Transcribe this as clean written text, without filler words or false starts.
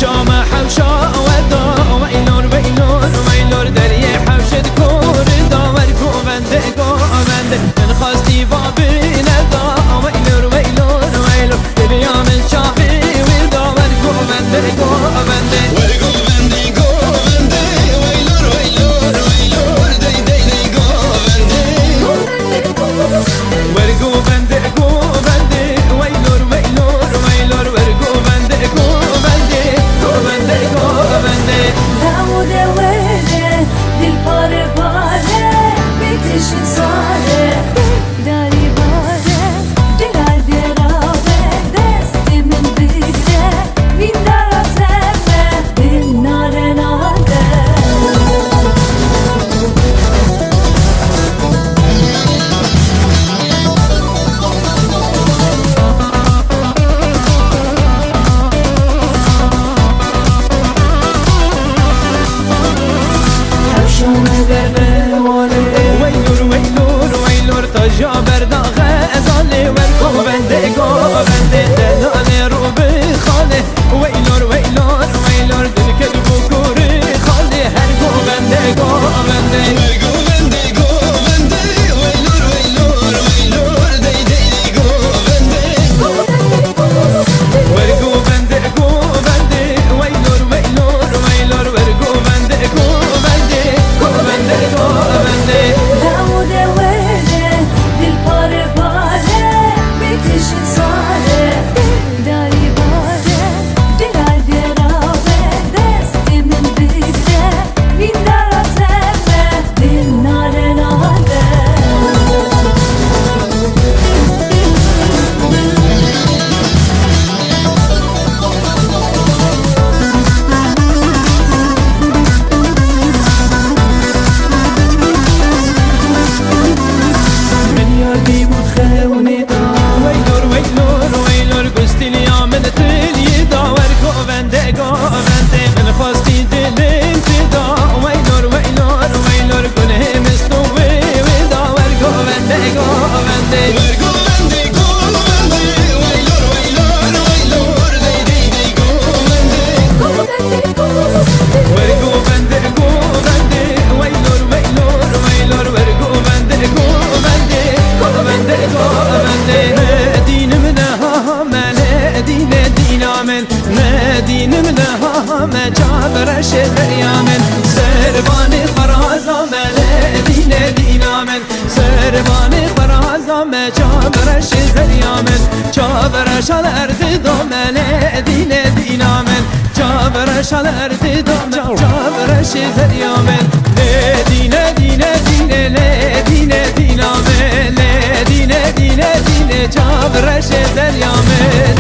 شام حوشا ودا ویلور ویلور ویلور دریه حوشت کور داور گوونده گوونده من خواستی و بیندا ویلور ویلور ویلور دریا من چاقی و داور گوونده گوونده ورگوونده گوونده ویلور ویلور ویلور دی دی دی گوونده ورگوونده گوونده ویلور ویلور ویلور ورگوونده گوونده گوونده گوونده داود وله دل پاره پاره بتش ساره داری باره دلال درابه دست من بگیره وین درا سفه دل ناره ناده ویلور ویلور ویلور تاجا برداغه ازاله ورگوونده گوونده دلاله رو بخاله ویلور ویلور ویلور دل که دو بکوره خاله هر گوونده گوونده ورگوونده گوونده ویلور ویلور ویلور دی دی دی گوونده ورگوونده گوونده ویلور ویلور ویلور ورگوونده گوونده گوونده گوونده داود وله دل پاره پاره بتش ساره داری باره دلال درابه دست من بگیره وین درا سفه دل ناره ناده من یادی بود خونی دا ویلور ویلور ویلور گستی لیامن تلی دا ورگوونده گوونده من خواستی دلم فدا ویلور ویلور ویلور گله مستو ویدا ورگوونده گوونده ورگوونده گوونده ویلور ویلور ویلور دی دی دی گوونده ورگوونده گوونده ویلور ویلور ویلور ورگوونده گوونده گوونده گوونده دینم نها من دین دینامن دینم نها من جابرش دریامن سربان فرازامن دین دینامن سربان فرازامن جابرش دریامن جابرش الارض دومن دین دینامن جابرش الارض دومن جابرش دریامن دین دین دین دین دینامن دین دین دین جابرش دریامن